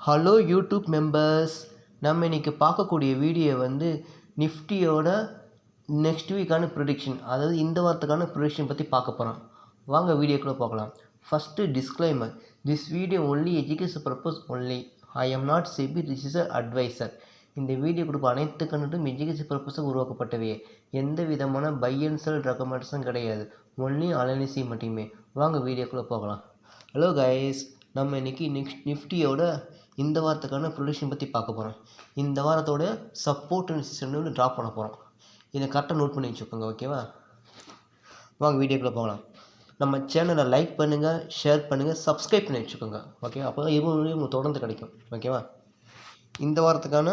Hello YouTube members, நம்ம இன்றைக்கி பார்க்கக்கூடிய வீடியோ வந்து நிஃப்டியோட நெக்ஸ்ட் வீக்கான ப்ரிடிக்ஷன், அதாவது இந்த வாரத்துக்கான ப்ரிடிக்ஷன் பற்றி பார்க்க போகிறோம். வாங்க வீடியோக்குள்ளே பார்க்கலாம். First disclaimer, this video only education purpose only. I am not SEBI research advisor. இந்த வீடியோ கொடுப்ப அனைத்து கண்டென்ட்டும் எஜுகேஷன் பர்பஸுக்கு உருவாக்கப்பட்டவையே. எந்த விதமான பை அண்ட் செல் ரெக்கமெண்டேஷன் கிடையாது, ஒன்லி அனாலிசிஸ் மட்டுமே. வாங்க வீடியோக்குள்ளே போகலாம். ஹலோ கைஸ், நம்ம இன்றைக்கி நிஃப்டியோட இந்த வாரத்துக்கான ப்ரொடிக்ஷன் பற்றி பார்க்க போகிறோம். இந்த வாரத்தோட சப்போர்ட் அண்ட் ரெசிஸ்டன்ஸ் வந்து ட்ராப் பண்ண போகிறோம். இதை கரெக்டாக நோட் பண்ணி வச்சுக்கோங்க, ஓகேவா? வாங்க வீடியோக்குள்ளே போகலாம். நம்ம சேனலை லைக் பண்ணுங்கள், ஷேர் பண்ணுங்கள், சப்ஸ்கிரைப் பண்ணி வச்சுக்கோங்க, ஓகேவா? அப்போ தான் இவ்வளோ உங்களுக்கு தொடர்ந்து கிடைக்கும், ஓகேவா? இந்த வாரத்துக்கான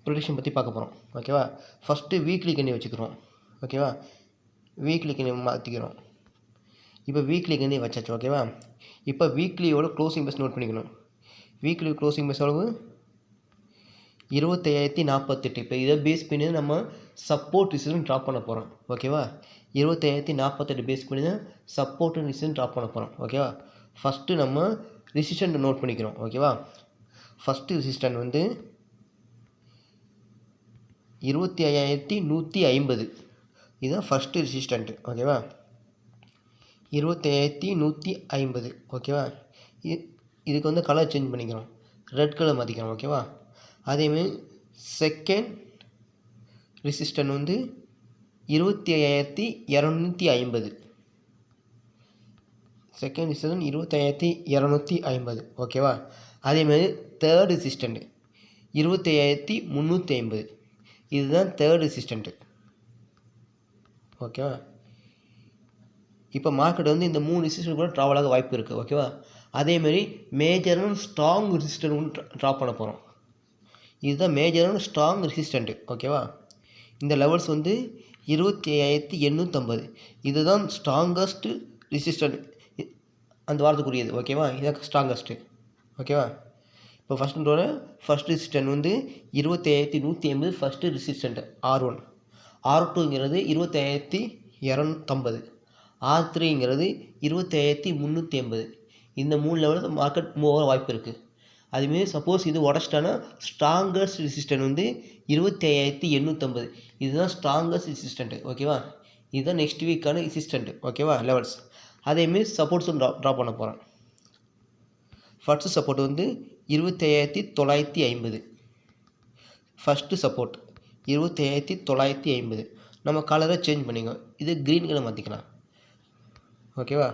ப்ரொடிக்ஷன் பற்றி பார்க்க போகிறோம், ஓகேவா? ஃபஸ்ட்டு வீக்லி கண்ணி வச்சுக்கிறோம், ஓகேவா? வீக்லி கண்ணி மாற்றிக்கிறோம். இப்போ வீக்லி கண்ணி வச்சாச்சு, ஓகேவா? இப்போ வீக்லியோட க்ளோசிங் பெஸ்ட் நோட் பண்ணிக்கணும். வீக்லி க்ளோசிங் பெஸ்ட் அளவு 25,048. இப்போ இதை பேஸ் பண்ணி நம்ம சப்போர்ட் ரிசிஸ்டன்ஸ் ட்ராப் பண்ண போகிறோம், ஓகேவா? 25,048 பேஸ் பண்ணி தான் சப்போர்ட் ரிசிஸ்டன்ஸ் ட்ராப் பண்ண போகிறோம், ஓகேவா? ஃபஸ்ட்டு நம்ம ரெசிஸ்டன்ட் நோட் பண்ணிக்கிறோம், ஓகேவா? ஃபஸ்ட்டு ரெசிஸ்டன்ட் வந்து 25,150. இதுதான் ஃபஸ்ட்டு ரெசிஸ்டன்ட்டு, ஓகேவா? 25,150, ஓகேவா? இதுக்கு வந்து கலர் சேஞ்ச் பண்ணிக்கிறோம், ரெட் கலர் மாற்றிக்கிறோம், ஓகேவா? அதேமாதிரி செகண்ட் ரெசிஸ்டன்ட் வந்து 25,250. செகண்ட் ரெசிஸ்டன்ட் 25,250, ஓகேவா? அதேமாதிரி தேர்ட் ரெசிஸ்டன்ட் 25,350. இதுதான் தேர்ட் ரெசிஸ்டன்ட்டு, ஓகேவா? இப்போ மார்க்கெட் வந்து இந்த 3 ரெசிஸ்டன்ட் கூட ட்ராவல் ஆக வாய்ப்பு இருக்குது, ஓகேவா? அதேமாரி மேஜரான ஸ்ட்ராங் ரெசிஸ்டன்ட் ஒன்று ட்ராப் பண்ண போகிறோம். இதுதான் மேஜரான ஸ்ட்ராங் ரெசிஸ்டண்ட்டு, ஓகேவா? இந்த லெவல்ஸ் வந்து 25,850. இதுதான் ஸ்ட்ராங்கஸ்ட்டு ரெசிஸ்டன்ட் அந்த வாரத்துக்குரியது, ஓகேவா? இதுதான் ஸ்ட்ராங்கஸ்ட்டு, ஓகேவா? இப்போ ஃபஸ்ட் ரெசிஸ்டன்ட் வந்து 25,150. First resistant R1. R2ங்கிறது 25,250. R3ங்கிறது 25,380. இந்த 3 லெவலில் மார்க்கெட் மூவ் ஆக வாய்ப்பு இருக்குது. அதுமாரி சப்போஸ் இது உடச்சிட்டானா ஸ்ட்ராங்கஸ்ட் ரெசிஸ்டன்ட் வந்து 25,850. இதுதான் ஸ்ட்ராங்கஸ்ட் ரெசிஸ்டன்ட்டு, ஓகேவா? இதுதான் நெக்ஸ்ட் வீக்கான ரெசிஸ்டன்ட்டு, ஓகேவா? லெவல்ஸ். அதேமாரி சப்போர்ட்ஸும் ட்ராப் பண்ண போகிறோம். ஃபஸ்ட்டு சப்போர்ட் வந்து 25,950. First support 25,950. நம்ம கலரை சேஞ்ச் பண்ணிக்கோ, இது க்ரீன் கலர் மாற்றிக்கலாம், ஓகேவா?